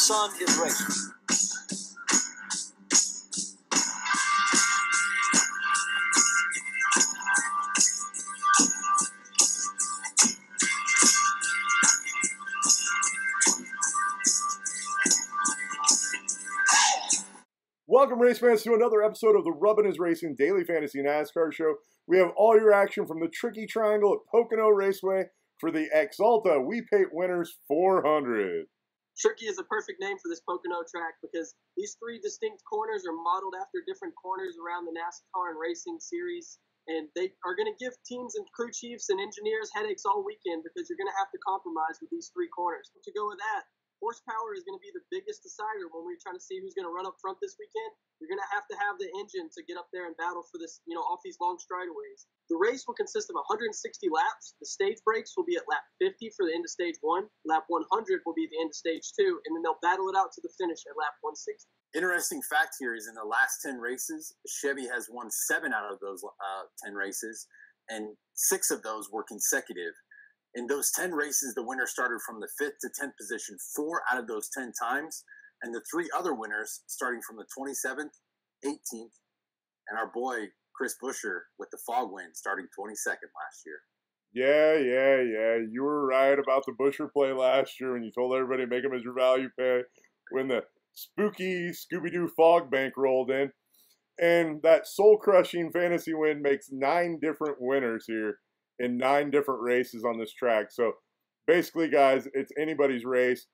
son is racing. Welcome, race fans, to another episode of the Rubbin' Is Racing Daily Fantasy NASCAR Show. We have all your action from the tricky triangle at Pocono Raceway for the Axalta We Paint Winners 400. Tricky is a perfect name for this Pocono track because these three distinct corners are modeled after different corners around the NASCAR and racing series. And they are going to give teams and crew chiefs and engineers headaches all weekend because you're going to have to compromise with these three corners. To go with that, horsepower is going to be the biggest decider when we're trying to see who's going to run up front this weekend. You're going to have the engine to get up there and battle for this, off these long straightaways. The race will consist of 160 laps. The stage breaks will be at lap 50 for the end of stage 1. Lap 100 will be the end of stage 2, and then they'll battle it out to the finish at lap 160. Interesting fact here is in the last 10 races, Chevy has won 7 out of those 10 races, and 6 of those were consecutive. In those 10 races, the winner started from the 5th to 10th position 4 out of those 10 times. And the 3 other winners starting from the 27th, 18th, and our boy Chris Buescher with the fog win starting 22nd last year. Yeah. You were right about the Buescher play last year when you told everybody to make him as your value pay when the spooky Scooby-Doo fog bank rolled in. And that soul-crushing fantasy win makes 9 different winners here in 9 different races on this track. So basically, guys, it's anybody's race.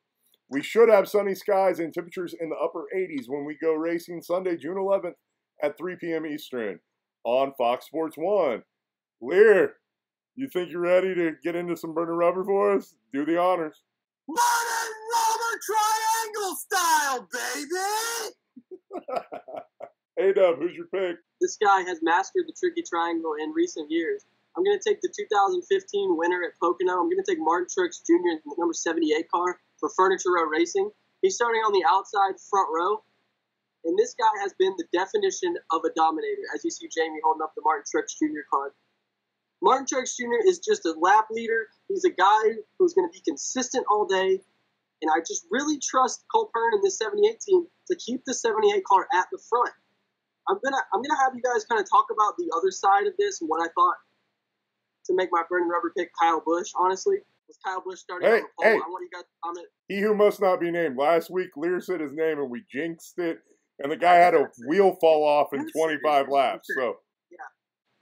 We should have sunny skies and temperatures in the upper 80s when we go racing Sunday, June 11th at 3 p.m. Eastern on Fox Sports 1. Liehr, you think you're ready to get into some burning rubber for us? Do the honors. Burning rubber triangle style, baby! Hey, Dub, who's your pick? This guy has mastered the tricky triangle in recent years. I'm going to take the 2015 winner at Pocono. I'm going to take Martin Truex Jr. in the number 78 car for Furniture Row Racing. He's starting on the outside front row, and this guy has been the definition of a dominator, as you see Jamie holding up the Martin Truex Jr. card. Martin Truex Jr. is just a lap leader. He's a guy who's going to be consistent all day, and I just really trust Cole Pern and this 78 team to keep the 78 car at the front. I'm gonna have you guys kind of talk about the other side of this and what I thought to make my burning rubber pick Kyle Busch, honestly. Was Kyle Busch starting on the pole? I want you guys to comment. He who must not be named. Last week, Liehr said his name, and we jinxed it, and the guy had a wheel fall off in 25 laps. So yeah,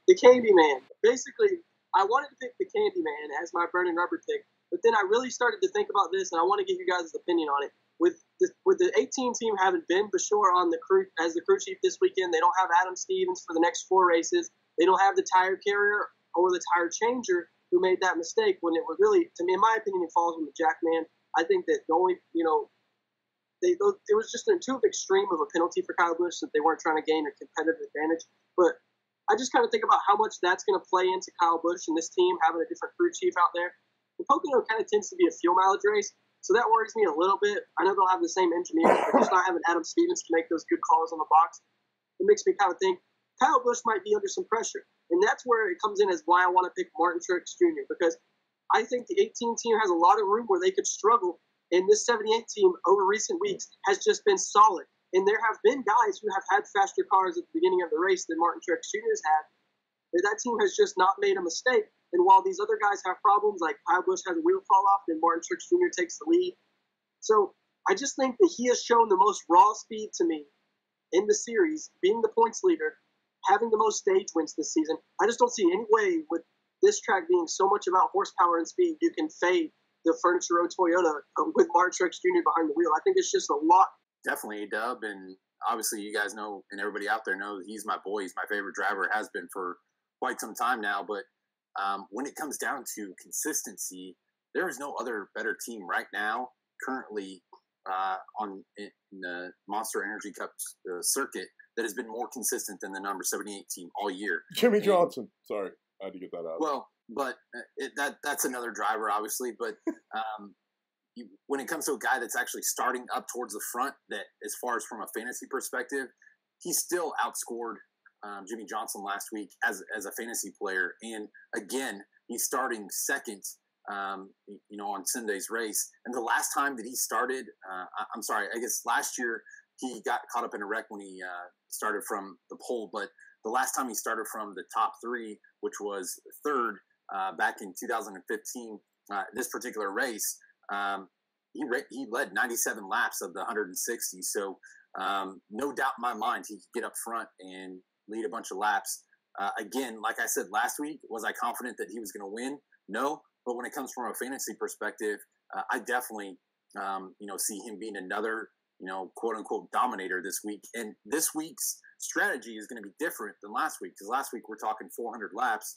the Candyman. Basically, I wanted to pick the Candyman as my burning rubber pick, but then I really started to think about this, and I want to get you guys' opinion on it. With the 18 team having Ben Bashore on the crew as the crew chief this weekend, they don't have Adam Stevens for the next 4 races. They don't have the tire carrier or the tire changer who made that mistake when it was really, to me, in my opinion, it falls on the jack man. I think that the only, it was just too extreme of a penalty for Kyle Busch that they weren't trying to gain a competitive advantage. But I just kind of think about how much that's going to play into Kyle Busch and this team having a different crew chief out there. The Pocono kind of tends to be a fuel mileage race, so that worries me a little bit. I know they'll have the same engineers, but just not having Adam Stevens to make those good calls on the box, it makes me kind of think Kyle Busch might be under some pressure. And that's where it comes in as why I want to pick Martin Truex Jr. because I think the 18 team has a lot of room where they could struggle, and this 78 team over recent weeks has just been solid. And there have been guys who have had faster cars at the beginning of the race than Martin Truex Jr. has had. But that team has just not made a mistake. And while these other guys have problems, like Kyle Busch has a wheel fall off, then Martin Truex Jr. takes the lead. So I just think that he has shown the most raw speed to me in the series, being the points leader, having the most stage wins this season. I just don't see any way with this track being so much about horsepower and speed, you can fade the Furniture Row Toyota with Martin Truex Jr. behind the wheel. I think it's just a lot. Definitely, Dub, and obviously you guys know, and everybody out there knows, he's my boy. He's my favorite driver, has been for quite some time now. But when it comes down to consistency, there is no other better team right now currently in the Monster Energy Cup circuit that has been more consistent than the number 78 team all year. Jimmy Johnson. Sorry, I had to get that out. Well, but that's another driver, obviously. But when it comes to a guy that's actually starting up towards the front, that as far as from a fantasy perspective, he still outscored Jimmy Johnson last week as a fantasy player. And again, he's starting second on Sunday's race. And the last time that he started, I'm sorry, I guess last year he got caught up in a wreck when he started from the pole. But the last time he started from the top three, which was third back in 2015, this particular race, he led 97 laps of the 160. So no doubt in my mind he could get up front and lead a bunch of laps. Again, like I said last week, was I confident that he was going to win? No. But when it comes from a fantasy perspective, I definitely, see him being another, quote unquote dominator this week. And this week's strategy is going to be different than last week, because last week we're talking 400 laps,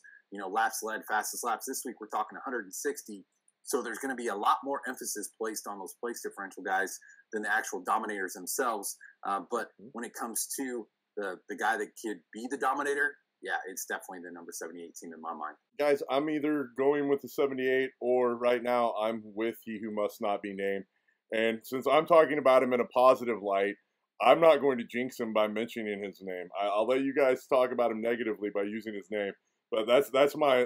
laps led, fastest laps. This week we're talking 160. So there's going to be a lot more emphasis placed on those place differential guys than the actual dominators themselves. But when it comes to the guy that could be the dominator, yeah, it's definitely the number 78 team in my mind. Guys, I'm either going with the 78 or right now I'm with he who must not be named. And since I'm talking about him in a positive light, I'm not going to jinx him by mentioning his name. I'll let you guys talk about him negatively by using his name. But that's my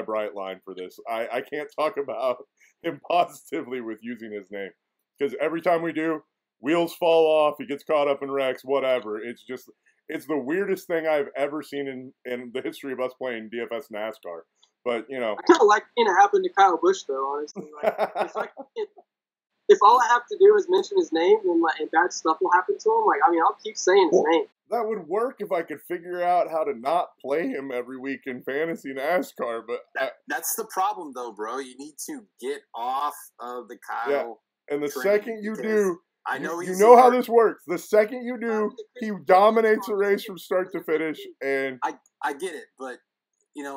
bright line for this. I can't talk about him positively with using his name, because every time we do, wheels fall off, he gets caught up in wrecks, whatever. It's the weirdest thing I've ever seen in the history of us playing DFS NASCAR. But I kind of like seeing it happen to Kyle Busch, though. Honestly, if all I have to do is mention his name, and bad stuff will happen to him. I'll keep saying his name. That would work if I could figure out how to not play him every week in fantasy NASCAR. But that's the problem, though, bro. You need to get off of the Kyle. Yeah. And the second you do, I know you know how this works. The second you do, he dominates a race from start to finish. And I get it, but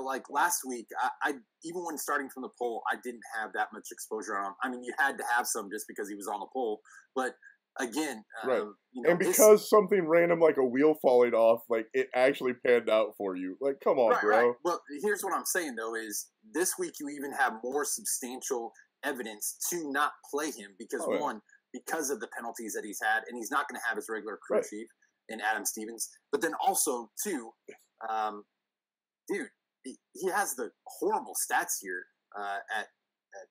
like last week, I even when starting from the pole, I didn't have that much exposure on him. I mean, you had to have some just because he was on the pole, but. Again, right. And because something random like a wheel falling off, it actually panned out for you. Come on, right, bro. Right. Well, here's what I'm saying, though, is this week you even have more substantial evidence to not play him because, because of the penalties that he's had, and he's not going to have his regular crew chief in Adam Stevens. But then also, too, dude, he has the horrible stats here at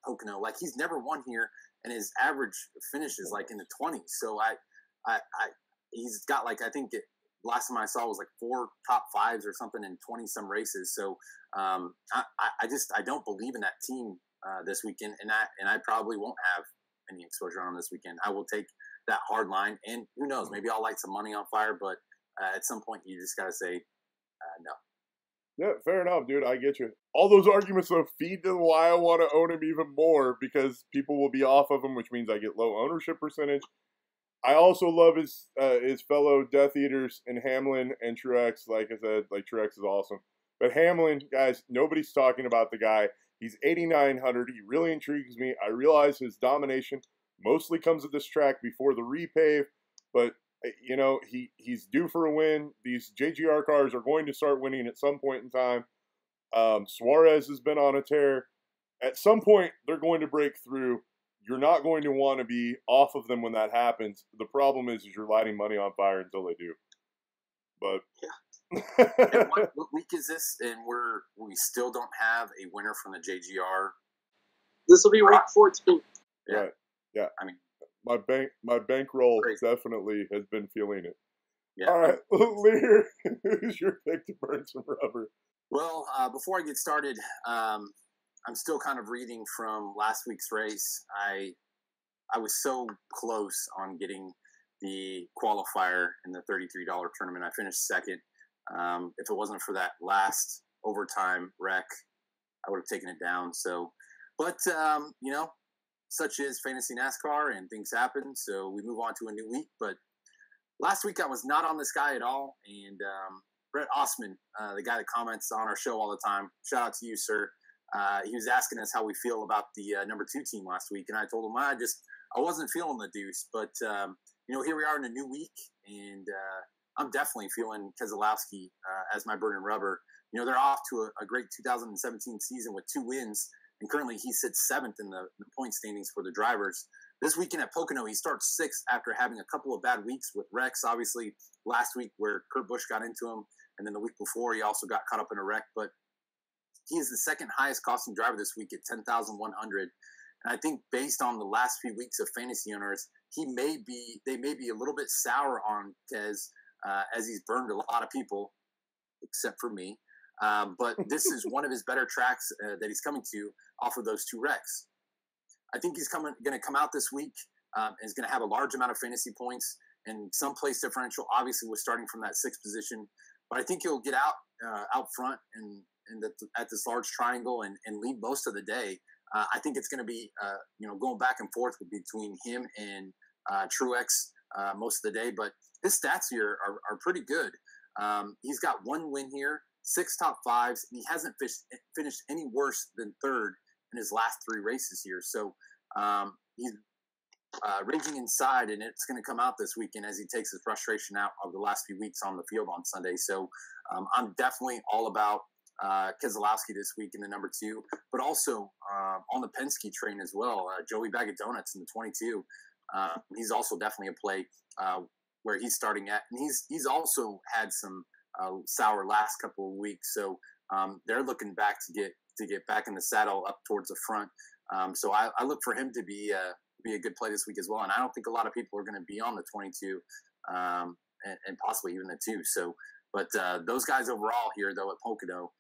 Pocono. He's never won here. And his average finish is in the 20s. So he's got I think last time I saw was 4 top 5s or something in 20 some races. So I don't believe in that team this weekend, and I probably won't have any exposure on him this weekend. I will take that hard line, and who knows, maybe I'll light some money on fire. But at some point, you just gotta say no. Yeah, fair enough, dude. I get you. All those arguments, though, feed to why I want to own him even more, because people will be off of him, which means I get low ownership percentage. I also love his fellow Death Eaters in Hamlin and Truex. Like I said, Truex is awesome. But Hamlin, guys, nobody's talking about the guy. He's 8,900. He really intrigues me. I realize his domination mostly comes at this track before the repave, but he's due for a win. These JGR cars are going to start winning at some point in time. Suarez has been on a tear. At some point, they're going to break through. You're not going to want to be off of them when that happens. The problem is you're lighting money on fire until they do. But and what week is this? And we still don't have a winner from the JGR. This will be week 14. Yeah. Right. Yeah. I mean, my bankroll definitely has been feeling it. Yeah. All right, Liehr, who's your pick to burn some rubber? Well, before I get started, I'm still kind of reading from last week's race. I was so close on getting the qualifier in the $33 tournament. I finished second. If it wasn't for that last overtime wreck, I would have taken it down. So, but such is fantasy NASCAR, and things happen. So we move on to a new week. But last week I was not on this guy at all. And Brett Osman, the guy that comments on our show all the time, shout out to you, sir. He was asking us how we feel about the number 2 team last week. And I told him I wasn't feeling the deuce. But, here we are in a new week. And I'm definitely feeling Keselowski as my burning rubber. They're off to a great 2017 season with 2 wins. And currently he sits 7th in the point standings for the drivers. This weekend at Pocono, he starts 6th after having a couple of bad weeks with wrecks. Obviously, last week where Kurt Busch got into him, and then the week before he also got caught up in a wreck. But he is the second highest costing driver this week at 10,100. And I think based on the last few weeks of fantasy owners, they may be a little bit sour on Kez, as he's burned a lot of people, except for me. But this is one of his better tracks that he's coming to off of those 2 wrecks. I think he's going to come out this week and is going to have a large amount of fantasy points and some place differential. Obviously, we're starting from that 6th position, but I think he'll get out front and at this large triangle and lead most of the day. I think it's going to be going back and forth between him and Truex most of the day, but his stats here are pretty good. He's got 1 win here, 6 top 5s, and he hasn't finished any worse than 3rd in his last 3 races here. So he's raging inside, and it's going to come out this weekend as he takes his frustration out of the last few weeks on the field on Sunday. So I'm definitely all about Keselowski this week in the number 2, but also on the Penske train as well. Joey Bag of Donuts in the 22. He's also definitely a play where he's starting at, and he's also had some sour last couple of weeks. So they're looking back to get back in the saddle up towards the front. So I look for him to be a good play this week as well. And I don't think a lot of people are going to be on the 22 and possibly even the 2. So, but those guys overall here though at Pocono,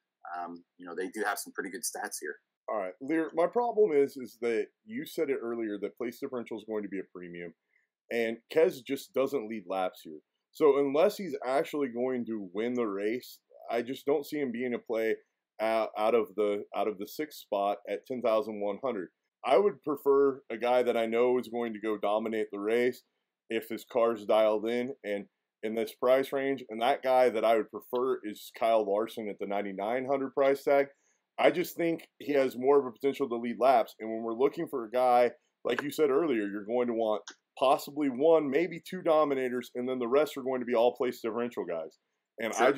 they do have some pretty good stats here. All right, Liehr, my problem is that you said it earlier that place differential is going to be a premium, and Kez just doesn't lead laps here. So unless he's actually going to win the race, I just don't see him being a play out of the 6th spot at 10,100. I would prefer a guy that I know is going to go dominate the race if his car's dialed in this price range. And that guy that I would prefer is Kyle Larson at the 9,900 price tag. I just think he has more of a potential to lead laps. And when we're looking for a guy, like you said earlier, you're going to want possibly 1, maybe 2 dominators, and then the rest are going to be all place differential guys. And sure.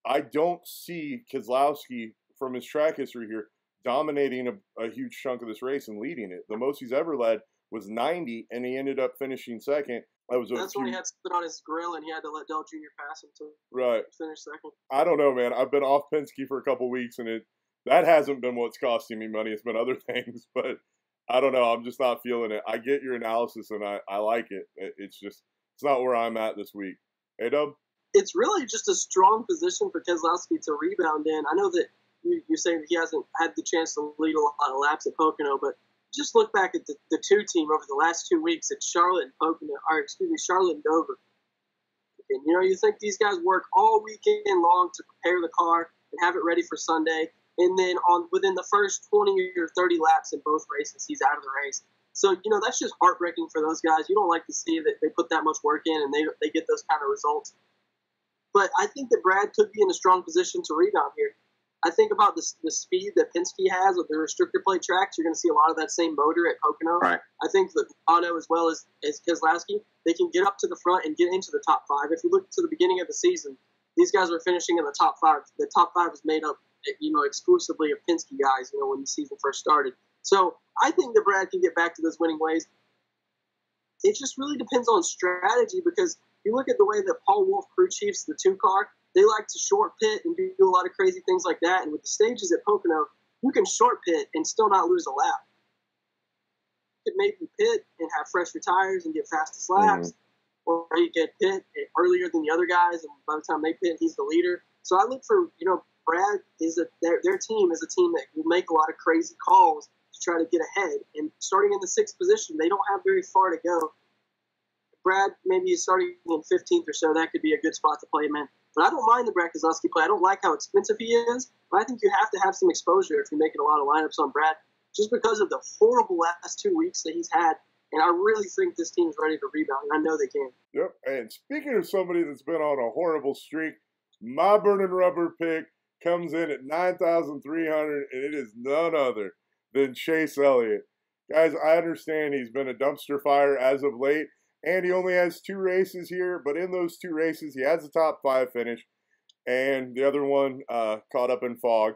I don't see Keselowski from his track history here dominating a huge chunk of this race and leading it. The most he's ever led was 90, and he ended up finishing 2nd. That's when he had something on his grill, and he had to let Dale Jr. pass him to finish 2nd. I don't know, man. I've been off Penske for a couple weeks, and that hasn't been what's costing me money. It's been other things, but I don't know. I'm just not feeling it. I get your analysis, and I like it. It's not where I'm at this week. Hey, Dub? It's really just a strong position for Keselowski to rebound in. I know that you're saying that he hasn't had the chance to lead a lot of laps at Pocono, but just look back at the 2 team over the last 2 weeks at Charlotte and Dover. And, you think these guys work all weekend long to prepare the car and have it ready for Sunday, and then within the first 20 or 30 laps in both races, he's out of the race. So, that's just heartbreaking for those guys. You don't like to see that they put that much work in and they get those kind of results. But I think that Brad could be in a strong position to rebound here. I think about the speed that Penske has with the restrictor plate tracks. You're going to see a lot of that same motor at Pocono. Right. I think that Pocono, as well as Keselowski, they can get up to the front and get into the top 5. If you look to the beginning of the season, these guys were finishing in the top 5. The top 5 is made up, exclusively of Penske guys, when the season first started. So I think that Brad can get back to those winning ways. It just really depends on strategy, because you look at the way that Paul Wolfe crew chiefs the 2 car, they like to short pit and do a lot of crazy things like that. And with the stages at Pocono, you can short pit and still not lose a lap. You could maybe pit and have fresher tires and get fastest laps, or you get pit earlier than the other guys, and by the time they pit, he's the leader. So I look for, Brad their team is a team that will make a lot of crazy calls to try to get ahead. And starting in the 6th position, they don't have very far to go. Brad maybe is starting in 15th or so. That could be a good spot to play him in. But I don't mind the Brad Keselowski play. I don't like how expensive he is, but I think you have to have some exposure if you're making a lot of lineups on Brad, just because of the horrible last 2 weeks that he's had. And I really think this team's ready to rebound, and I know they can. Yep, and speaking of somebody that's been on a horrible streak, my burning rubber pick comes in at 9,300, and it is none other than Chase Elliott. Guys, I understand he's been a dumpster fire as of late, and he only has 2 races here, but in those 2 races, he has a top 5 finish, and the other one caught up in fog.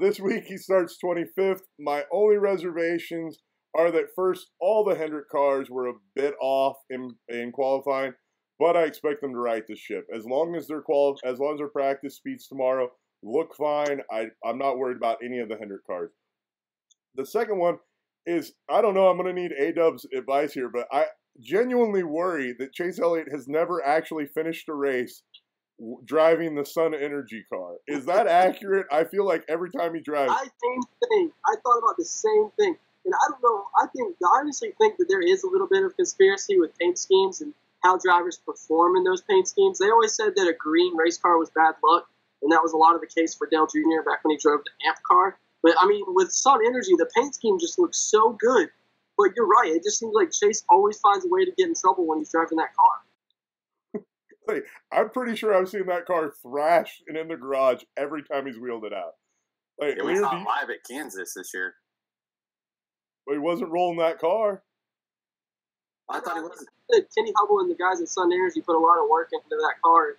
This week, he starts 25th. My only reservations are that first, all the Hendrick cars were a bit off in qualifying, but I expect them to right the ship. As long as their practice speeds tomorrow look fine. I'm not worried about any of the Hendrick cars. The second one is, I don't know, I'm going to need A-Dub's advice here, but I genuinely worry that Chase Elliott has never actually finished a race driving the Sun Energy car. Is that accurate? I feel like every time he drives... Same thing. I thought about the same thing. And I don't know, I honestly think that there is a little bit of conspiracy with paint schemes and how drivers perform in those paint schemes. They always said that a green race car was bad luck, and that was a lot of the case for Dale Jr. back when he drove the AMP car. But, I mean, with Sun Energy, the paint scheme just looks so good. But you're right, it just seems like Chase always finds a way to get in trouble when he's driving that car. Hey, I'm pretty sure I've seen that car thrashed and in the garage every time he's wheeled it out. Like, we saw live at Kansas this year. But he wasn't rolling that car. I thought he wasn't. Kenny Hubble and the guys at Sun Energy put a lot of work into that car,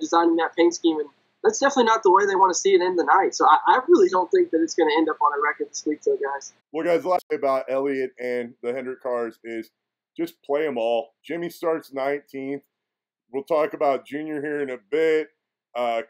designing that paint scheme. And that's definitely not the way they want to see it end the night. So I really don't think that it's going to end up on a record this week, though, guys. Well, guys, the last thing about Elliott and the Hendrick cars is just play them all. Jimmy starts 19th. We'll talk about Junior here in a bit.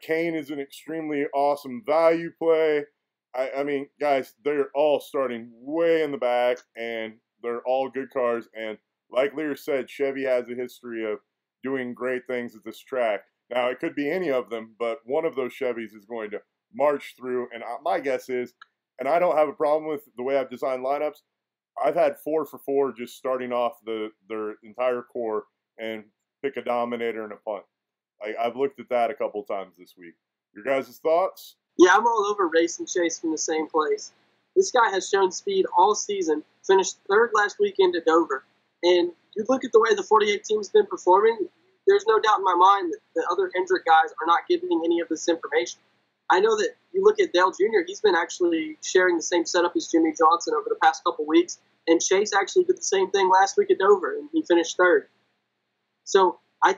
Kane is an extremely awesome value play. I mean, guys, they're all starting way in the back, and they're all good cars. And like Liehr said, Chevy has a history of doing great things at this track. Now, it could be any of them, but one of those Chevys is going to march through. And my guess is, and I don't have a problem with the way I've designed lineups, I've had 4 for 4 just starting off their entire core and pick a Dominator and a Punt. I've looked at that a couple times this week. Your guys' thoughts? Yeah, I'm all over racing Chase from the same place. This guy has shown speed all season, finished 3rd last weekend at Dover. And you look at the way the 48 team's been performing, there's no doubt in my mind that the other Hendrick guys are not giving any of this information. I know that you look at Dale Jr., he's been actually sharing the same setup as Jimmy Johnson over the past couple weeks, and Chase actually did the same thing last week at Dover, and he finished 3rd. So I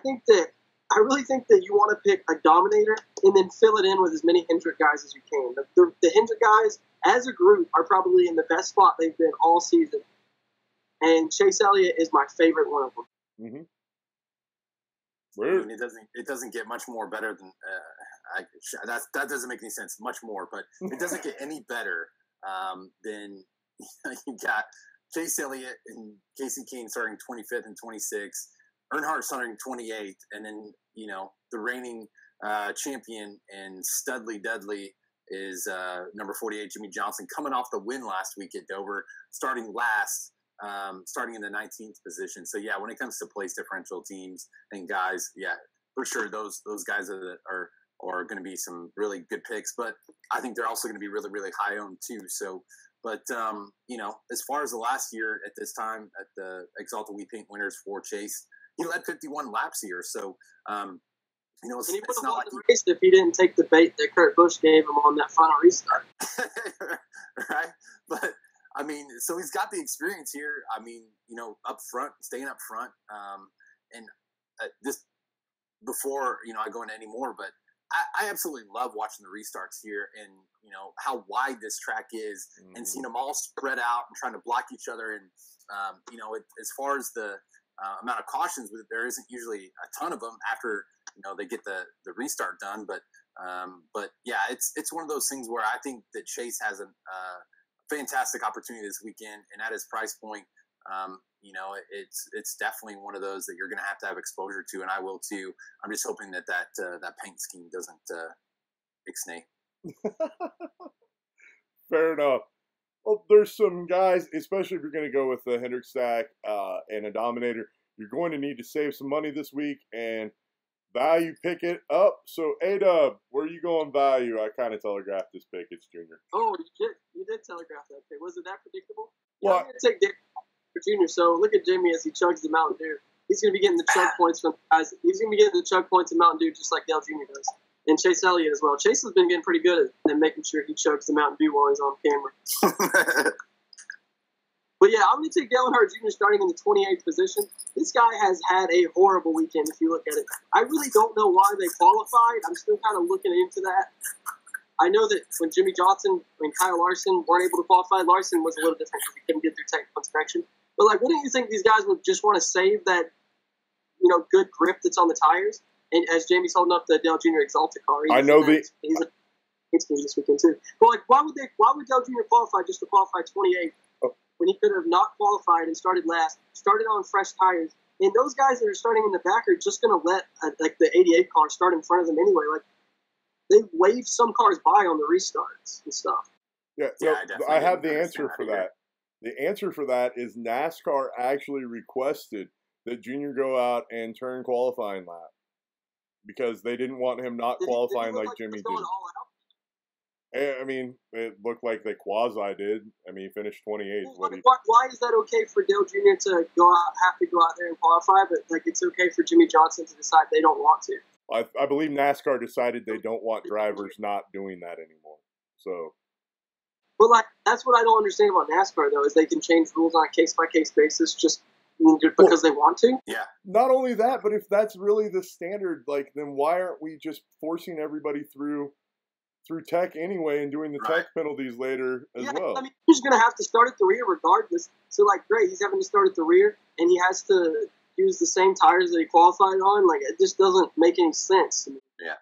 really think that you want to pick a Dominator and then fill it in with as many Hendrick guys as you can. The Hendrick guys, as a group, are probably in the best spot they've been all season. And Chase Elliott is my favorite one of them. Mm-hmm. I mean, it doesn't get much more better than that doesn't make any sense. Much more, but it doesn't get any better than you got Chase Elliott and Casey Kane starting 25th and 26th, Earnhardt starting 28th, and then the reigning champion and Studley Dudley is number 48, Jimmy Johnson, coming off the win last week at Dover, starting last. Starting in the 19th position. So yeah, when it comes to place differential teams and guys, yeah, for sure those guys are going to be some really good picks. But I think they're also going to be really, really high owned too. So, but as far as the last year at this time at the Axalta We Paint Winners for Chase, he led 51 laps here. So it's not like race if he didn't take the bait that Kurt Busch gave him on that final restart. Right, but. I mean, so he's got the experience here. I mean, up front, staying up front. And just before, I go into any more, but I absolutely love watching the restarts here and, how wide this track is and seeing them all spread out and trying to block each other. And, as far as the amount of cautions, there isn't usually a ton of them after, they get the restart done. But yeah, it's one of those things where I think that Chase has a fantastic opportunity this weekend, and at his price point, it's definitely one of those that you're going to have exposure to, and I will too. I'm just hoping that paint scheme doesn't ixnay. Fair enough. Well, there's some guys, especially if you're going to go with the Hendrick stack and a Dominator, you're going to need to save some money this week and value pick it up. So, A-Dub, where are you going value? I kind of telegraphed this pick. It's Junior. Oh, you did telegraph that pick. Was it that predictable? Well, I'm going to take Dave for Junior. So, look at Jimmy as he chugs the Mountain Dew. He's going to be getting the chug points from guys. He's going to be getting the chug points of Mountain Dew just like Dale Jr. does. And Chase Elliott as well. Chase has been getting pretty good at making sure he chugs the Mountain Dew while he's on camera. But yeah, I'm going to take Dale Earnhardt Jr. starting in the 28th position. This guy has had a horrible weekend if you look at it. I really don't know why they qualified. I'm still kind of looking into that. I know that when Jimmy Johnson and Kyle Larson weren't able to qualify, Larson was a little different because he couldn't get through technical inspection. But wouldn't you think these guys would just want to save that, good grip that's on the tires? And as Jamie's holding up the Dale Jr. Axalta car, I know It's game this weekend too. But like, why would Dale Jr. qualify just to qualify 28 when he could have not qualified and started last, started on fresh tires? And those guys that are starting in the back are just going to let like the 88 car start in front of them anyway. Like they wave some cars by on the restarts and stuff. Yeah, I have the answer for that. The answer for that is NASCAR actually requested that Junior go out and turn qualifying lap because they didn't want him not qualifying like Jimmy did. I mean, it looked like they quasi did. I mean, he finished 28th. Well, why is that okay for Dale Jr. to have to go out there and qualify, but like it's okay for Jimmy Johnson to decide they don't want to? I believe NASCAR decided they don't want drivers not doing that anymore. So, but like that's what I don't understand about NASCAR though is they can change rules on a case by case basis just because they want to. Yeah. Not only that, but if that's really the standard, like then why aren't we just forcing everybody through tech anyway and doing the tech penalties later as well? I mean, he's going to have to start at the rear regardless. So, like, great, he's having to start at the rear, and he has to use the same tires that he qualified on. Like, it just doesn't make any sense. Yeah.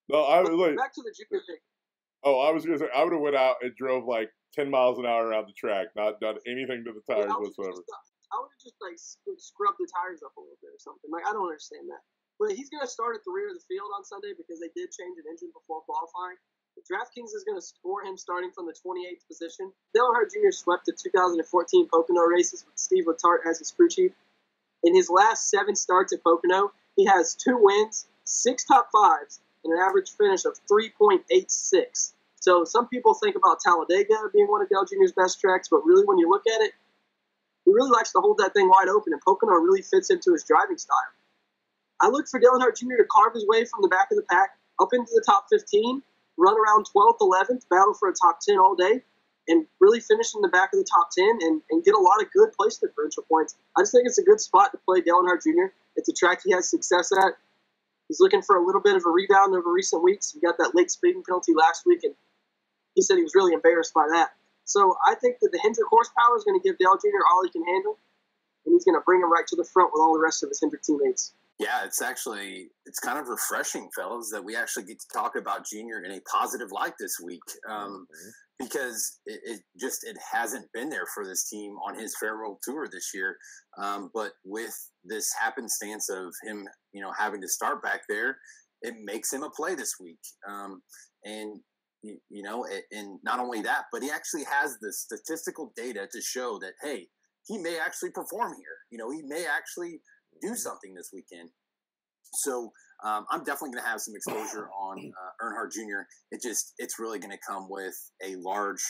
No, back to the junior thing. Oh, I was going to say, I would have went out and drove like 10 miles an hour around the track, not done anything to the tires whatsoever. I would have just, like, scrubbed the tires up a little bit or something. Like, I don't understand that. But he's going to start at the rear of the field on Sunday because they did change an engine before qualifying. DraftKings is going to score him starting from the 28th position. Dale Earnhardt Jr. swept the 2014 Pocono races with Steve Letarte as his crew chief. In his last 7 starts at Pocono, he has 2 wins, 6 top 5s, and an average finish of 3.86. So some people think about Talladega being one of Dale Jr.'s best tracks, but really when you look at it, he really likes to hold that thing wide open, and Pocono really fits into his driving style. I look for Dale Earnhardt Jr. to carve his way from the back of the pack up into the top 15, run around 12th, 11th, battle for a top 10 all day, and really finish in the back of the top 10 and get a lot of good place differential points. I just think it's a good spot to play Dale Earnhardt Jr. It's a track he has success at. He's looking for a little bit of a rebound over recent weeks. He got that late speeding penalty last week, and he said he was really embarrassed by that. So I think that the Hendrick horsepower is going to give Dale Jr. all he can handle, and he's going to bring him right to the front with all the rest of his Hendrick teammates. Yeah, it's kind of refreshing, fellas, that we actually get to talk about Junior in a positive light this week because it hasn't been there for this team on his farewell tour this year. But with this happenstance of him, having to start back there, it makes him a play this week. And not only that, but he actually has the statistical data to show that, hey, he may actually perform here. He may actually do something this weekend. So I'm definitely going to have some exposure on Earnhardt Jr. It's really going to come with a large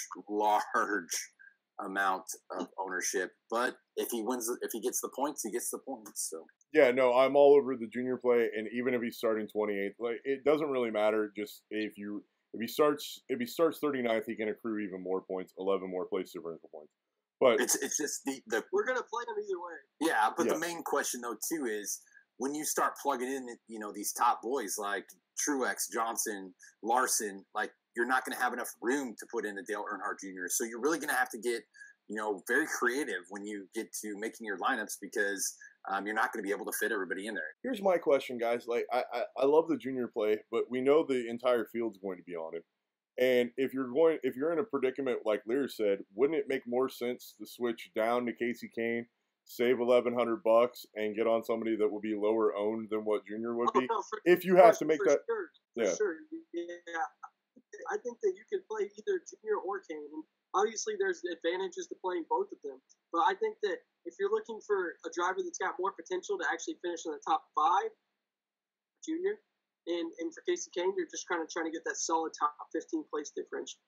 amount of ownership. But if he gets the points, he gets the points. So yeah, no, I'm all over the Junior play, and even if he's starting 28th, like it doesn't really matter. Just if he starts 39th, he can accrue even more points, 11 more place differential points. But it's just the we're gonna play them either way. Yeah, but the main question though too is when you start plugging in, these top boys like Truex, Johnson, Larson, like you're not gonna have enough room to put in a Dale Earnhardt Jr. So you're really gonna have to get very creative when you get to making your lineups because you're not going to be able to fit everybody in there. Here's my question, guys. Like I love the Junior play, but we know the entire field's going to be on him. And if you're in a predicament like Liehr said, wouldn't it make more sense to switch down to Casey Kane, save $1,100, and get on somebody that will be lower owned than what Junior would be? If you have to make that, for sure, yeah. I think that you can play either Junior or Kane. And obviously, there's advantages to playing both of them. But I think that if you're looking for a driver that's got more potential to actually finish in the top 5, Junior. And for Casey Kane, you're just kind of trying to get that solid top 15 place differential.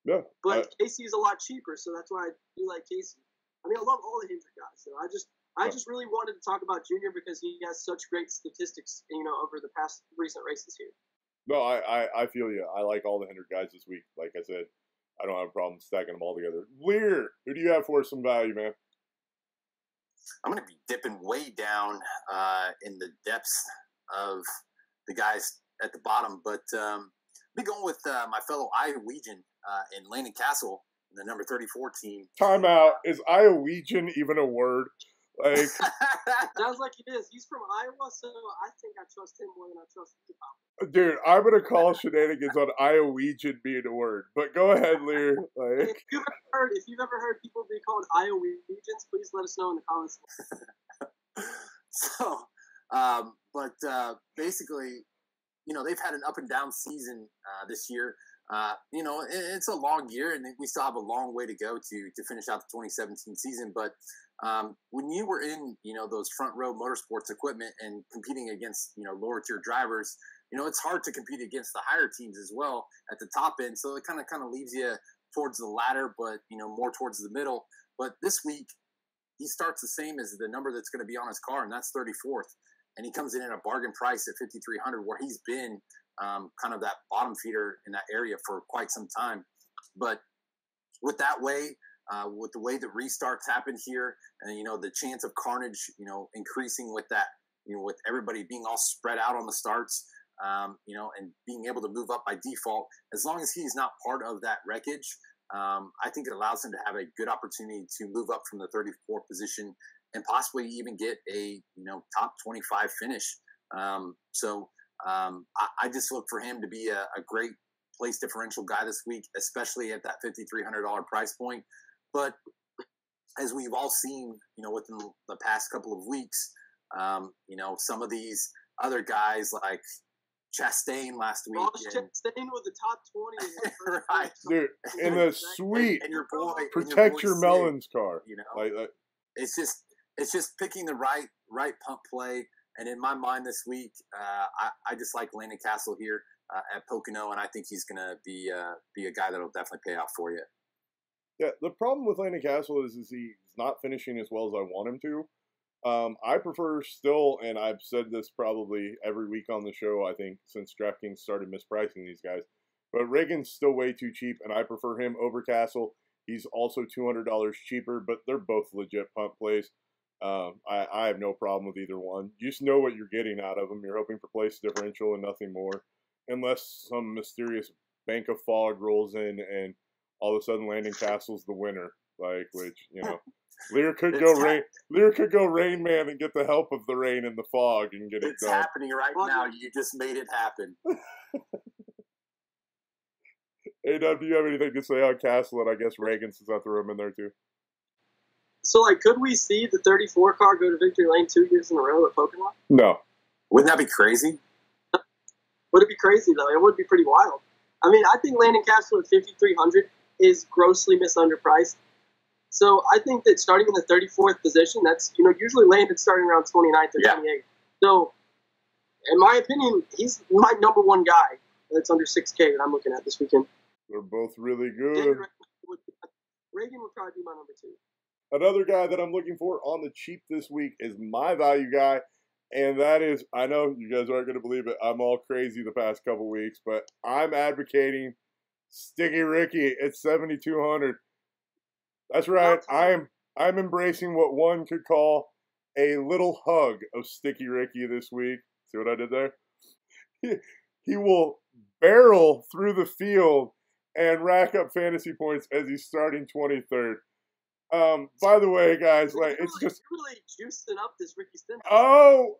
Yeah. But Casey is a lot cheaper, so that's why I do like Casey. I mean, I love all the Hendrick guys. So I just really wanted to talk about Junior because he has such great statistics, over the past recent races here. No, I feel you. I like all the Hendrick guys this week. Like I said, I don't have a problem stacking them all together. Liehr, who do you have for some value, man? I'm going to be dipping way down in the depths of the guys at the bottom, but I'll be going with my fellow Iowegian in Landon Castle, the number 34 team. Timeout. Is Iowegian even a word? Like, sounds like he is. He's from Iowa, so I think I trust him more than I trust you. dude, I'm gonna call shenanigans on Iowegian being a word. But go ahead, Liehr. Like, if you've ever heard people be called Iowegians, please let us know in the comments. So, basically, you know, they've had an up and down season this year. You know, it's a long year, and we still have a long way to go to finish out the 2017 season. But when you were in, you know, those front row motorsports equipment and competing against, you know, lower tier drivers, you know, it's hard to compete against the higher teams as well at the top end. So it kind of leaves you towards the latter, but, you know, more towards the middle. But this week, he starts the same as the number that's going to be on his car, and that's 34th. And he comes in at a bargain price at 5,300, where he's been kind of that bottom feeder in that area for quite some time. But with that way, with the way the restarts happen here, and, you know, the chance of carnage, you know, increasing with that, you know, with everybody being all spread out on the starts, you know, and being able to move up by default, as long as he's not part of that wreckage, I think it allows him to have a good opportunity to move up from the 34th position and possibly even get a, you know, top 25 finish. I just look for him to be a great place differential guy this week, especially at that $5,300 price point. But as we've all seen, you know, within the past couple of weeks, you know, some of these other guys like Chastain last week. Chastain with the top 20 in the first right. Dude, in the sweet and your boy, protect your melons car. You know, like it's just picking the right pump play. And in my mind this week, I just like Landon Castle here at Pocono, and I think he's going to be a guy that'll definitely pay out for you. Yeah, the problem with Landon Castle is he's not finishing as well as I want him to. I prefer still, and I've said this probably every week on the show, I think, since DraftKings started mispricing these guys, but Reagan's still way too cheap, and I prefer him over Castle. He's also $200 cheaper, but they're both legit pump plays. I have no problem with either one. You just know what you're getting out of them. You're hoping for place differential and nothing more, unless some mysterious bank of fog rolls in and all of a sudden Landon Castle's the winner. Like, which, you know, Liehr could go Rain Man and get the help of the rain and the fog and get it done. It's happening right now. You just made it happen. Hey, Dub, do you have anything to say on Castle? And I guess Reagan, since I threw him in there too. So, like, could we see the 34 car go to victory lane 2 years in a row at Pocono? No. Wouldn't that be crazy? Would it be crazy, though? It would be pretty wild. I mean, I think Landon Castle at 5,300 is grossly misunderpriced. So I think that starting in the 34th position, that's, you know, usually Landon starting around 29th or 28th. So, in my opinion, he's my number one guy that's under 6K that I'm looking at this weekend. They're both really good. Reagan would probably be my number 2. Another guy that I'm looking for on the cheap this week is my value guy, and that is, I know you guys aren't going to believe it, I'm all crazy the past couple weeks, but I'm advocating Sticky Ricky at 7,200. That's right, I'm embracing what one could call a little hug of Sticky Ricky this week. See what I did there? He will barrel through the field and rack up fantasy points as he's starting 23rd. By the way, guys, like, it's just really juicing up this Ricky Stenhouse. Oh,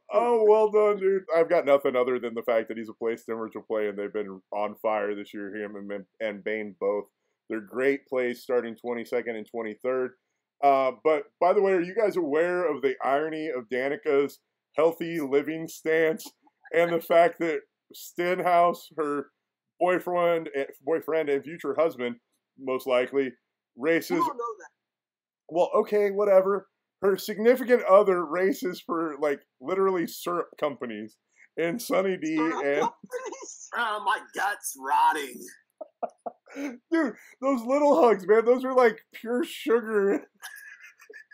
well done, dude. I've got nothing other than the fact that he's a place differential play, and they've been on fire this year. Him and Bane both. They're great plays starting 22nd and 23rd. But by the way, are you guys aware of the irony of Danica's healthy living stance and the fact that Stenhouse, her boyfriend and future husband, most likely, races? You don't know that. Well, okay, whatever. Her significant other races for, like, literally syrup companies. And Sunny D and... Oh, my gut's rotting. Dude, those little hugs, man. Those are like pure sugar.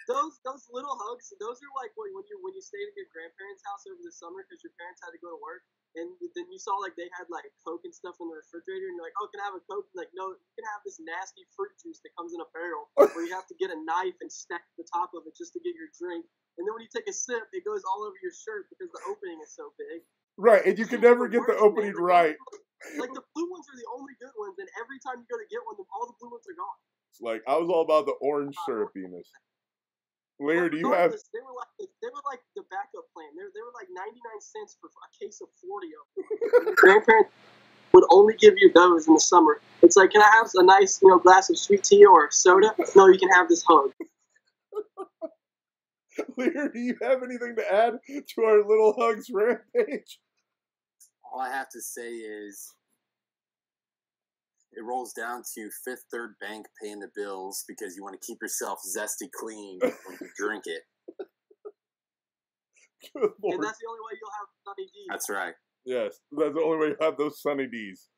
Those little hugs, those are like when you stayed at your grandparents' house over the summer because your parents had to go to work, and then you saw like they had like Coke and stuff in the refrigerator, and you're like, oh, can I have a Coke? And like, no, you can have this nasty fruit juice that comes in a barrel where you have to get a knife and stack the top of it just to get your drink. And then when you take a sip, it goes all over your shirt because the opening is so big. Right, and you can never get the opening right. Like, the blue ones are the only good ones, and every time you go to get one, all the blue ones are gone. It's like, I was all about the orange syrupiness. Liehr, do you have? They were like the backup plan. They were like 99 cents for a case of 40 of them. Your grandparents would only give you those in the summer. It's like, can I have a nice, glass of sweet tea or soda? No, you can have this hug. Liehr, do you have anything to add to our little hugs rampage? All I have to say is it rolls down to Fifth Third Bank paying the bills because you want to keep yourself zesty clean when you drink it. Good Lord. And that's the only way you'll have Sunny D. That's right. Yes, that's the only way you have those Sunny D's.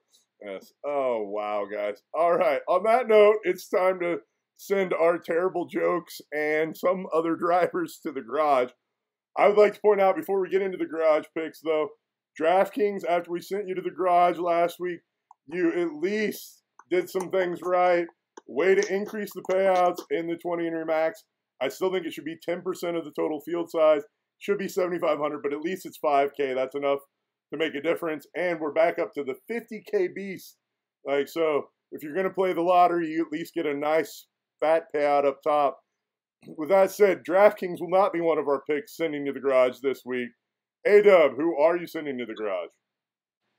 Yes. Oh, wow, guys. All right. On that note, it's time to send our terrible jokes and some other drivers to the garage. I would like to point out before we get into the garage picks, though, DraftKings, after we sent you to the garage last week, you at least did some things right. Way to increase the payouts in the 20 entry max. I still think it should be 10% of the total field size. Should be 7,500, but at least it's 5K. That's enough to make a difference. And we're back up to the 50K beast. So if you're going to play the lottery, you at least get a nice fat payout up top. With that said, DraftKings will not be one of our picks sending to the garage this week. A-Dub, who are you sending to the garage?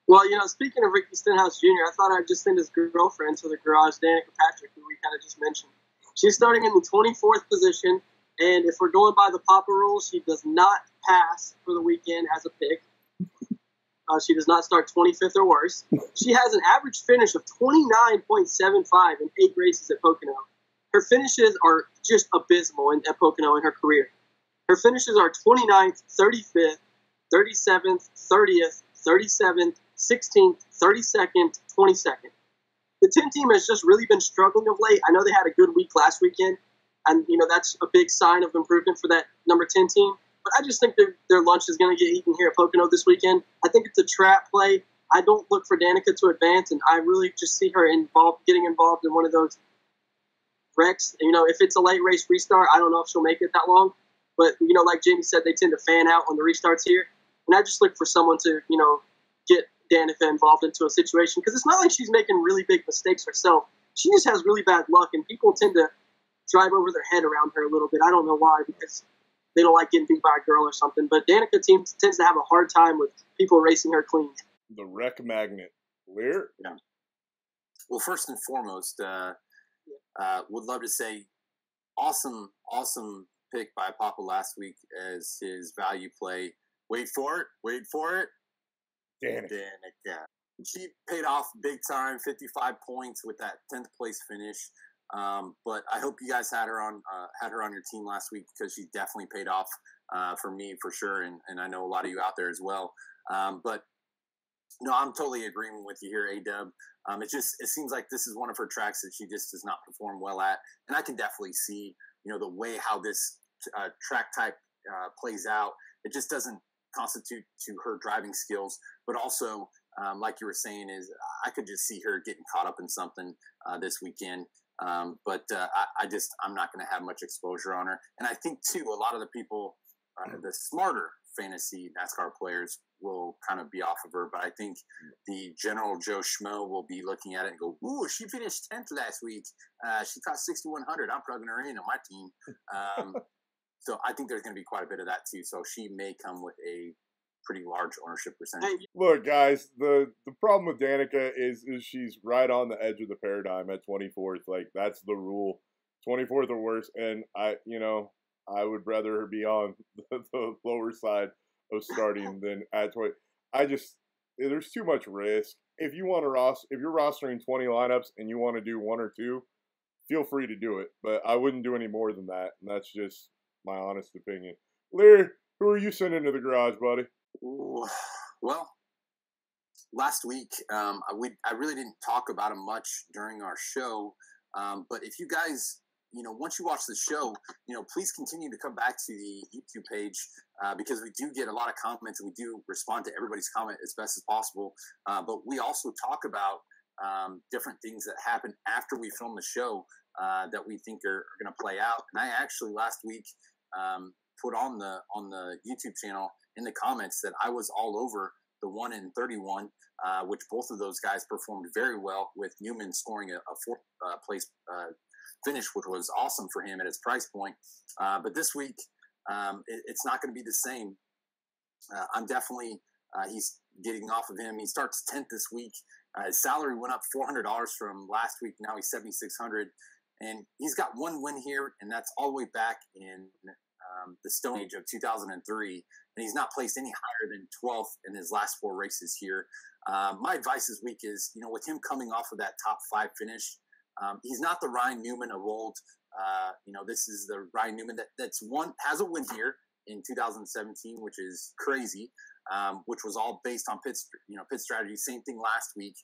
Well, speaking of Ricky Stenhouse Jr., I thought I'd just send his girlfriend to the garage, Danica Patrick, who we kind of just mentioned. She's starting in the 24th position, and if we're going by the Poppa rules, she does not pass for the weekend as a pick. She does not start 25th or worse. She has an average finish of 29.75 in 8 races at Pocono. Her finishes are just abysmal at Pocono in her career. Her finishes are 29th, 35th, 37th, 30th, 37th, 16th, 32nd, 22nd. The 10 team has just really been struggling of late. I know they had a good week last weekend, and that's a big sign of improvement for that number 10 team. But I just think their lunch is going to get eaten here at Pocono this weekend. I think it's a trap play. I don't look for Danica to advance, and I really just see her getting involved in one of those wrecks. If it's a late race restart, I don't know if she'll make it that long. But, like Jamie said, they tend to fan out on the restarts here. And I just look for someone to, get Danica involved into a situation. Because it's not like she's making really big mistakes herself. She just has really bad luck, and people tend to drive over their head around her a little bit. I don't know why, because they don't like getting beat by a girl or something. But Danica tends to have a hard time with people racing her clean. The wreck magnet. Liehr? Yeah. Well, first and foremost, would love to say awesome pick by Poppa last week as his value play. Wait for it. Danica. She paid off big time, 55 points with that 10th place finish. But I hope you guys had her on your team last week because she definitely paid off for me for sure, and I know a lot of you out there as well. But no, I'm totally agreeing with you here, A-Dub. It seems like this is one of her tracks that she just does not perform well at, and I can definitely see the way how this track type plays out. It just doesn't constitute to her driving skills, but also like you were saying, is I could just see her getting caught up in something this weekend. But I'm not going to have much exposure on her. And I think too, a lot of the people, the smarter fantasy NASCAR players will kind of be off of her. But I think the general Joe Schmo will be looking at it and go, "Ooh, she finished 10th last week. She cost 6,100. I'm plugging her in on my team." So I think there's going to be quite a bit of that too. So she may come with a pretty large ownership percentage. Look, guys, the problem with Danica is she's right on the edge of the paradigm at 24th. Like, that's the rule. 24th or worse. And I would rather her be on the lower side of starting than at 20. There's too much risk. If you're rostering 20 lineups and you want to do 1 or 2, feel free to do it. But I wouldn't do any more than that. And that's just my honest opinion. Liehr, who are you sending to the garage, buddy? Ooh, well, last week, I really didn't talk about him much during our show. But if you guys, once you watch the show, please continue to come back to the YouTube page because we do get a lot of comments and we do respond to everybody's comment as best as possible. But we also talk about different things that happen after we film the show that we think are going to play out. And I actually last week put on the YouTube channel in the comments that I was all over the 1 in 31, which both of those guys performed very well, with Newman scoring a 4th place finish, which was awesome for him at his price point. But this week, it's not going to be the same. I'm definitely he's getting off of him. He starts 10th this week. His salary went up $400 from last week. Now he's $7,600, and he's got one win here, and that's all the way back in the Stone Age of 2003. And he's not placed any higher than 12th in his last 4 races here. My advice this week is, with him coming off of that top 5 finish, he's not the Ryan Newman of old. This is the Ryan Newman has a win here in 2017, which is crazy, which was all based on pit strategy. Same thing last week,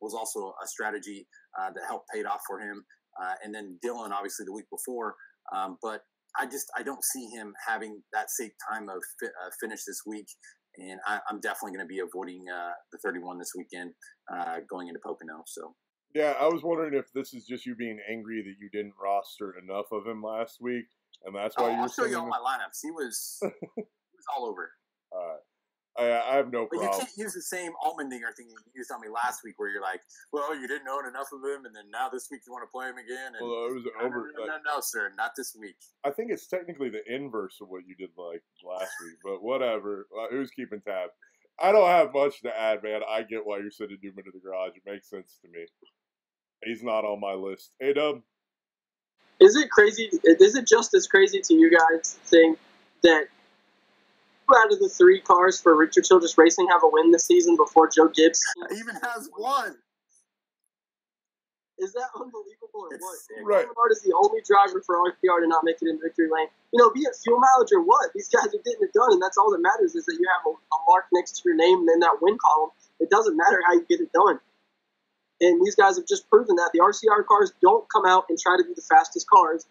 was also a strategy that helped paid off for him. And then Dylan, obviously, the week before. But I don't see him having that same time of finish this week. And I'm definitely going to be avoiding the 31 this weekend going into Pocono. So. Yeah, I was wondering if this is just you being angry that you didn't roster enough of him last week, and that's why you're. I'll show you all my lineups. He was all over. I have no problem. But you can't use the same Allmendinger thing you used on me last week, where you're like, "Well, you didn't own enough of him, and then now this week you want to play him again." And well, it was over. No, sir, not this week. I think it's technically the inverse of what you did like last week, but whatever. Who's keeping tabs? I don't have much to add, man. I get why you're sending Newman to the garage. It makes sense to me. He's not on my list. Hey, Dub. Is it crazy? Is it just as crazy to you guys to think that 2 out of the 3 cars for Richard Childress Racing have a win this season before Joe Gibbs? He even has one. Is that unbelievable or what? Right. Hart is the only driver for RCR to not make it in victory lane. Be it fuel mileage or what, these guys are getting it done, and that's all that matters is that you have a mark next to your name and in that win column. It doesn't matter how you get it done. And these guys have just proven that. The RCR cars don't come out and try to be the fastest cars.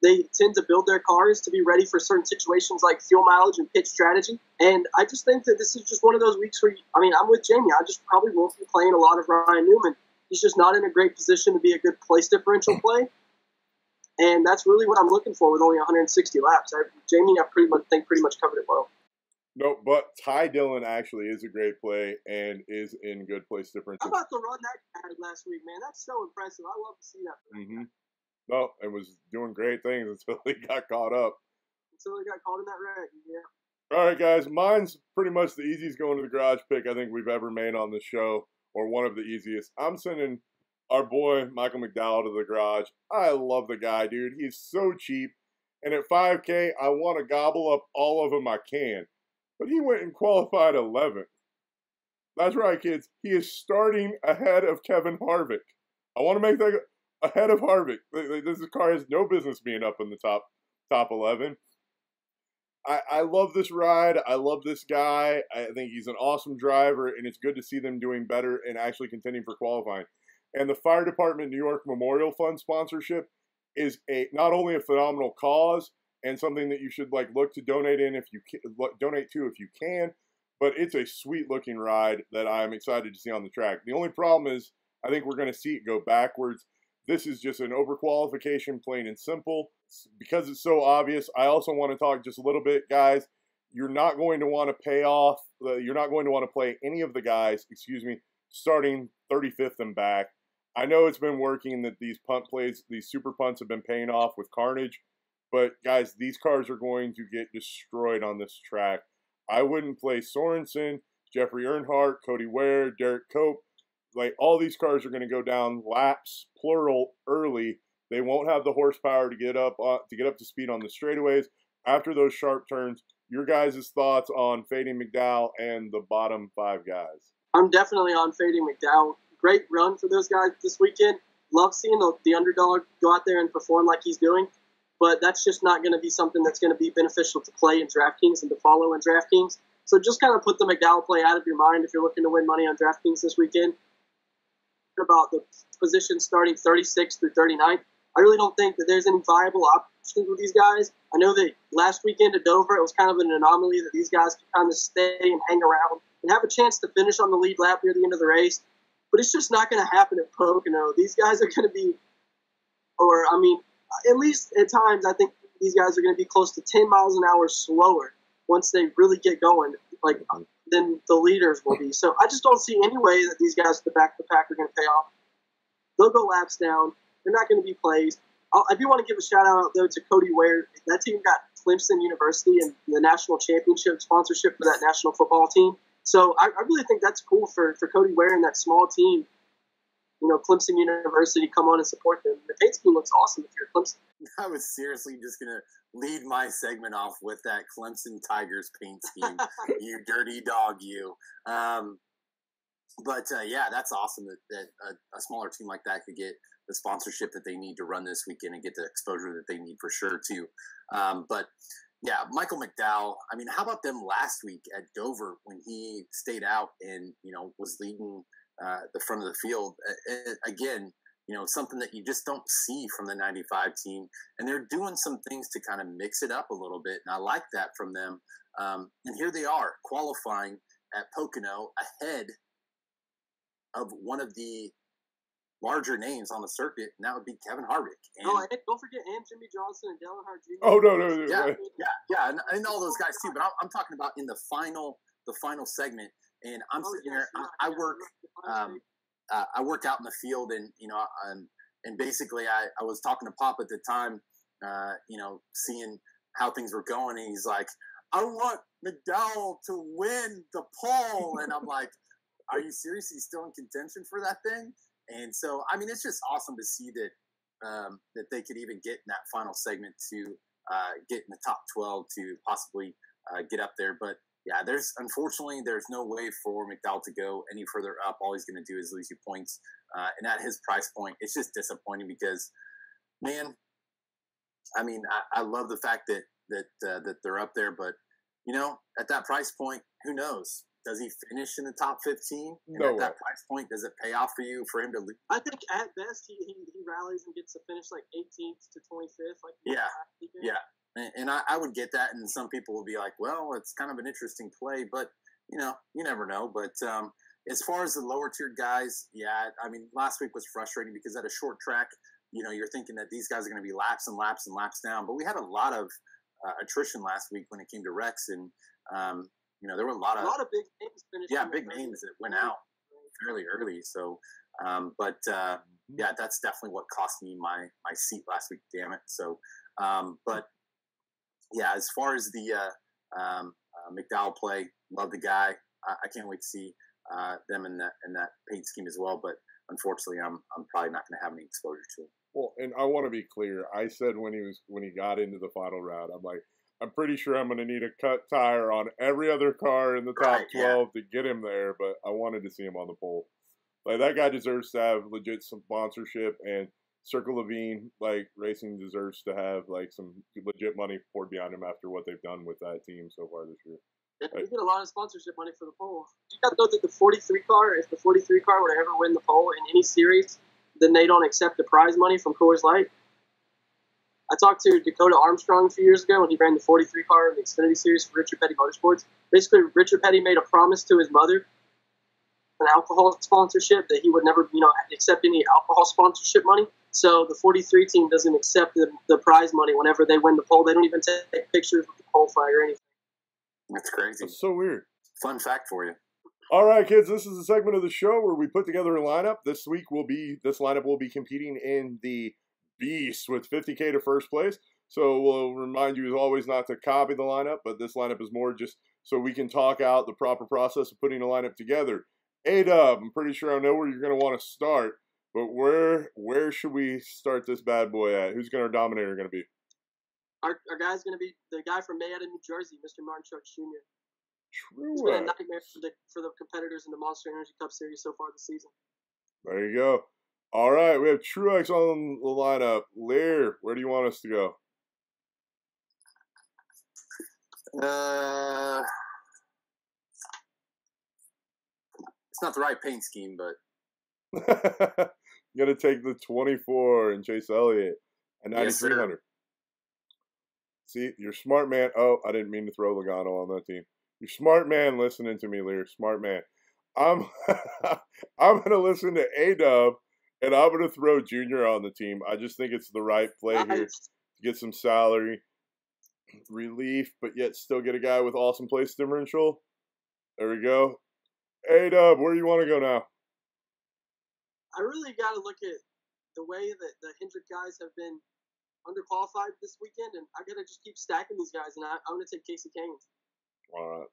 They tend to build their cars to be ready for certain situations like fuel mileage and pit strategy. And I just think that this is just one of those weeks where, I'm with Jamie. I just probably won't be playing a lot of Ryan Newman. He's just not in a great position to be a good place differential play. And that's really what I'm looking for with only 160 laps. Jamie, I pretty much covered it well. No, but Ty Dillon actually is a great play and is in good place differential. How about the run that guy had last week, man? That's so impressive. I love to see that. Mm-hmm. No, and was doing great things until he got caught up. Until he got caught in that wreck, yeah. All right, guys. Mine's pretty much the easiest going to the garage pick I think we've ever made on the show, or one of the easiest. I'm sending our boy Michael McDowell to the garage. I love the guy, dude. He's so cheap. And at $5K, I want to gobble up all of them I can. But he went and qualified 11th. That's right, kids. He is starting ahead of Kevin Harvick. I want to make that ahead of Harvick. This car has no business being up in the top 11. I love this ride. I love this guy. I think he's an awesome driver, and it's good to see them doing better and actually contending for qualifying. And the Fire Department New York Memorial Fund sponsorship is not only a phenomenal cause and something that you should look to donate to if you can, but it's a sweet looking ride that I'm excited to see on the track. The only problem is I think we're going to see it go backwards. This is just an overqualification, plain and simple. Because it's so obvious, I also want to talk just a little bit, guys. You're not going to want to you're not going to want to play any of the guys, starting 35th and back. I know it's been working that these punt plays, these super punts have been paying off with Carnage. But, guys, these cars are going to get destroyed on this track. I wouldn't play Sorensen, Jeffrey Earnhardt, Cody Ware, Derek Cope. All these cars are going to go down laps, plural, early. They won't have the horsepower to get up to speed on the straightaways. After those sharp turns, your guys' thoughts on fading McDowell and the bottom 5 guys? I'm definitely on fading McDowell. Great run for those guys this weekend. Love seeing the underdog go out there and perform like he's doing. But that's just not going to be something that's going to be beneficial to play in DraftKings and to follow in DraftKings. So just kind of put the McDowell play out of your mind if you're looking to win money on DraftKings this weekend. About the position starting 36th through 39th, I really don't think that there's any viable options with these guys. I know that last weekend at Dover, it was kind of an anomaly that these guys could kind of stay and hang around and have a chance to finish on the lead lap near the end of the race. But it's just not going to happen at Pocono. These guys are going to be, at least at times, I think these guys are going to be close to 10 miles an hour slower once they really get going, than the leaders will be. So I just don't see any way that these guys at the back of the pack are going to pay off. They'll go laps down. They're not going to be plays. I do want to give a shout out though to Cody Ware. That team got Clemson University and the national championship sponsorship for that national football team. So I really think that's cool for Cody Ware and that small team. You know, Clemson University, come on and support them. The paint scheme looks awesome if you're Clemson. I was seriously just going to lead my segment off with that Clemson Tigers paint scheme. You dirty dog, you. But yeah, that's awesome that a smaller team like that could get the sponsorship that they need to run this weekend and get the exposure that they need for sure, too. But yeah, Michael McDowell, I mean, how about them last week at Dover when he stayed out and, you know, was leading the front of the field? Again, you know, something that you just don't see from the 95 team. And they're doing some things to kind of mix it up a little bit. And I like that from them. And here they are qualifying at Pocono ahead of one of the larger names on the circuit, and that would be Kevin Harvick. And, and don't forget Jimmy Johnson and Dale Earnhardt Jr. Oh, no. Yeah, and all those guys too. But I'm talking about in the final segment. And I'm sitting there. I work. I work out in the field, and you know, and basically, I was talking to Poppa at the time. You know, seeing how things were going, and he's like, "I want McDowell to win the pole," and I'm like, "Are you serious? He's still in contention for that thing?" And so, I mean, it's just awesome to see that that they could even get in that final segment to get in the top 12 to possibly get up there. But yeah, unfortunately there's no way for McDowell to go any further up. All he's going to do is lose you points, and at his price point, it's just disappointing because, man, I mean, I love the fact that they're up there, but you know, at that price point, who knows? Does he finish in the top 15? And at that price point, does it pay off for you for him to lose? I think at best he rallies and gets to finish like 18th to 25th. Like yeah. And I would get that, and some people will be like, well, it's kind of an interesting play, but you know, you never know. But as far as the lower tier guys, yeah, I mean, last week was frustrating because at a short track, you know, you're thinking that these guys are going to be laps and laps and laps down, but we had a lot of attrition last week when it came to wrecks, and you know, there were a lot of big names finishing. Yeah, big names that went out fairly early. So, yeah, that's definitely what cost me my seat last week. Damn it. So, but yeah, as far as the McDowell play, love the guy. I can't wait to see them in that paint scheme as well. But unfortunately, I'm probably not going to have any exposure to it. Well, and I want to be clear. I said when he got into the final round, I'm pretty sure I'm going to need a cut tire on every other car in the top 12 to get him there. But I wanted to see him on the pole. Like, that guy deserves to have legit sponsorship, and Circle Levine, like, Racing deserves to have, like, some legit money poured behind him after what they've done with that team so far this year. Yeah, you get a lot of sponsorship money for the pole. You got to know that the 43 car, if the 43 car would ever win the pole in any series, then they don't accept the prize money from Coors Light. I talked to Dakota Armstrong a few years ago when he ran the 43 car in the Xfinity Series for Richard Petty Motorsports. Basically, Richard Petty made a promise to his mother, an alcohol sponsorship, that he would never, accept any alcohol sponsorship money. So the 43 team doesn't accept the prize money whenever they win the pole. They don't even take pictures with the pole flag or anything. That's crazy. That's so weird. Fun fact for you. All right, kids, this is a segment of the show where we put together a lineup. This lineup will be competing in the Beast with 50K to first place. So we'll remind you, as always, not to copy the lineup, but this lineup is more just so we can talk out the proper process of putting a lineup together. A-Dub, I'm pretty sure I know where you're going to want to start, but where should we start this bad boy at? Who's our Dominator going to be? Our guy's going to be the guy from Mayetta, New Jersey, Mr. Martin Truex Jr. True. It's been a nightmare for the competitors in the Monster Energy Cup Series so far this season. There you go. All right, we have Truex on the lineup. Liehr, where do you want us to go? It's not the right paint scheme, but I'm going to take the 24 and Chase Elliott at 9,300. Yes, see, you're a smart man. Oh, I didn't mean to throw Logano on that team. You're smart man listening to me, Liehr. Smart man. I'm going to listen to A-Dub, and I'm going to throw Junior on the team. I just think it's the right play here to get some salary relief, but yet still get a guy with awesome place differential. There we go. A-Dub, where do you want to go now? I really got to look at the way that the Hendrick guys have been underqualified this weekend, and I gotta just keep stacking these guys, and I'm gonna take Casey Canes. All right.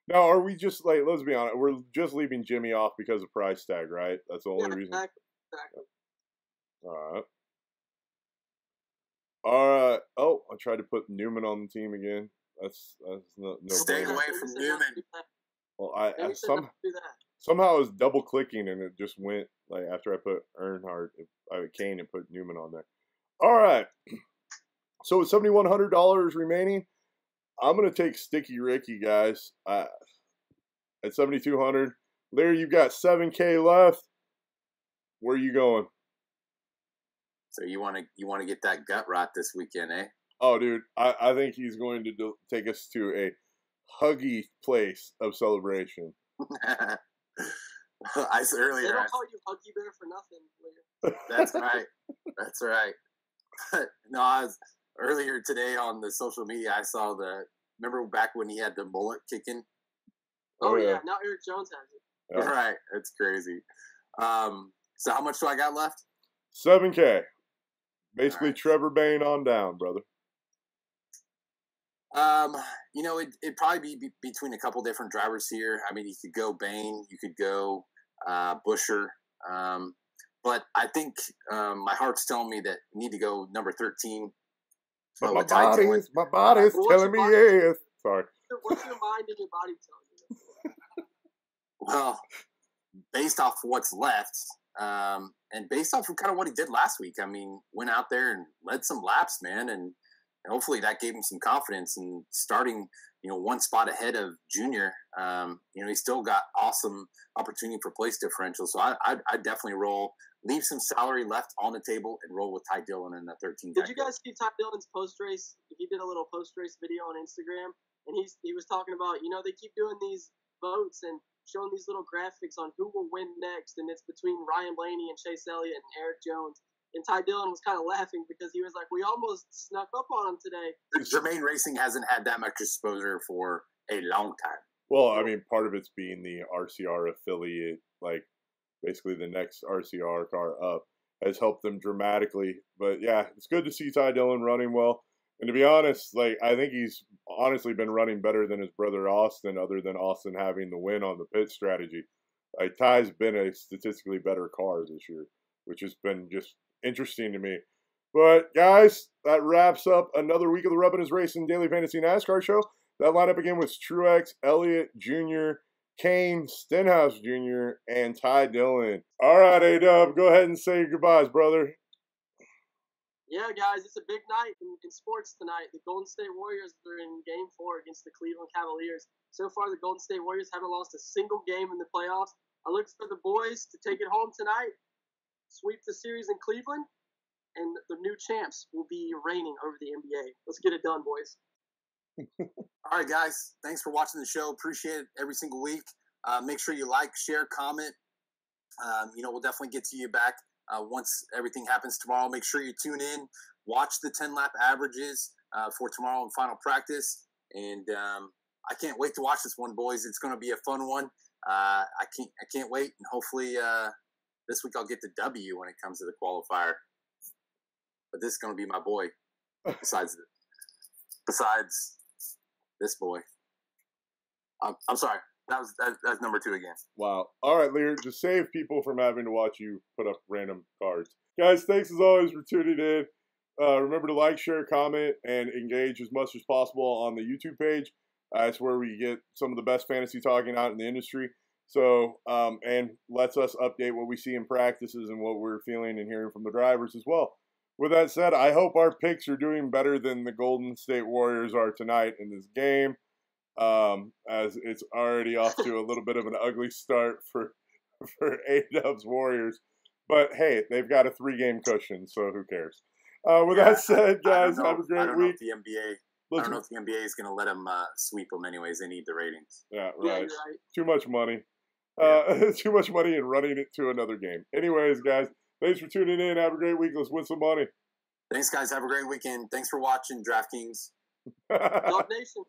Now, are we just like, let's be honest, we're just leaving Jimmy off because of price tag, right? That's the only reason. Exactly. All right. All right. Oh, I tried to put Newman on the team again. That's no. Stay away from Newman. Well, I somehow I was double clicking and it just went like after I put Earnhardt, Kane, and put Newman on there. All right. So with $7,100 remaining, I'm gonna take Sticky Ricky, guys. At $7,200. There, you've got $7K left. Where are you going? So you want to get that gut rot this weekend, eh? Oh, dude, I think he's going to take us to a huggy place of celebration. I said earlier. They don't call you Huggy Bear for nothing, Liehr. That's right. That's right. No, earlier today on the social media, I saw remember back when he had the mullet kicking? Oh, yeah. Now Eric Jones has it. Yeah. Right. It's crazy. So how much do I got left? $7K. Basically, right. Trevor Bayne on down, brother. It'd probably be between a couple different drivers here. I mean, you could go Bayne, you could go Busher. But I think my heart's telling me that we need to go number 13. But my body's telling me yes. Sorry. What's your mind and your body telling you? Well, based off what's left, and based off of kind of what he did last week, I mean, went out there and led some laps, man, and hopefully that gave him some confidence in starting, one spot ahead of Junior. He still got awesome opportunity for place differential. So I'd definitely leave some salary left on the table and roll with Ty Dillon in the 13. Did you guys see Ty Dillon's post-race? He did a little post-race video on Instagram, and he was talking about, they keep doing these votes and showing these little graphics on who will win next, and it's between Ryan Blaney and Chase Elliott and Eric Jones. And Ty Dillon was kind of laughing because he was like, we almost snuck up on him today. Germain Racing hasn't had that much exposure for a long time. Well, I mean, part of it's being the RCR affiliate, like basically the next RCR car up, has helped them dramatically. But yeah, it's good to see Ty Dillon running well. And to be honest, I think he's honestly been running better than his brother Austin, other than Austin having the win on the pit strategy. Ty's been a statistically better car this year, which has been just interesting to me. But guys, that wraps up another week of the Rubbin' His Racing Daily Fantasy NASCAR show. That lineup again was Truex, Elliott Jr., Kane, Stenhouse Jr., and Ty Dillon. All right, A-Dub, go ahead and say your goodbyes, brother. Yeah, guys, it's a big night in sports tonight. The Golden State Warriors are in Game 4 against the Cleveland Cavaliers. So far, the Golden State Warriors haven't lost a single game in the playoffs. I look for the boys to take it home tonight, sweep the series in Cleveland, and the new champs will be reigning over the NBA. Let's get it done, boys. All right, guys. Thanks for watching the show. Appreciate it every single week. Make sure you like, share, comment. We'll definitely get to you back once everything happens tomorrow. Make sure you tune in. Watch the 10-lap averages for tomorrow in final practice. And I can't wait to watch this one, boys. It's going to be a fun one. I can't wait. And hopefully this week I'll get the W when it comes to the qualifier. But this is going to be my boy. Besides this boy. I'm sorry. That's number 2 again. Wow. All right, Liehr, just save people from having to watch you put up random cards. Guys, thanks as always for tuning in. Remember to like, share, comment, and engage as much as possible on the YouTube page. It's where we get some of the best fantasy talking out in the industry. So, and lets us update what we see in practices and what we're feeling and hearing from the drivers as well. With that said, I hope our picks are doing better than the Golden State Warriors are tonight in this game, as it's already off to a little bit of an ugly start for A-Dub's Warriors. But hey, they've got a 3-game cushion, so who cares? With that said, guys, have a great week. I don't know if the NBA is going to let them sweep them anyways. They need the ratings. Yeah, right. Yeah, you're right. Too much money. Too much money and running it to another game. Anyways, guys, thanks for tuning in. Have a great week. Let's win some money. Thanks, guys. Have a great weekend. Thanks for watching DraftKings. Dog Nation.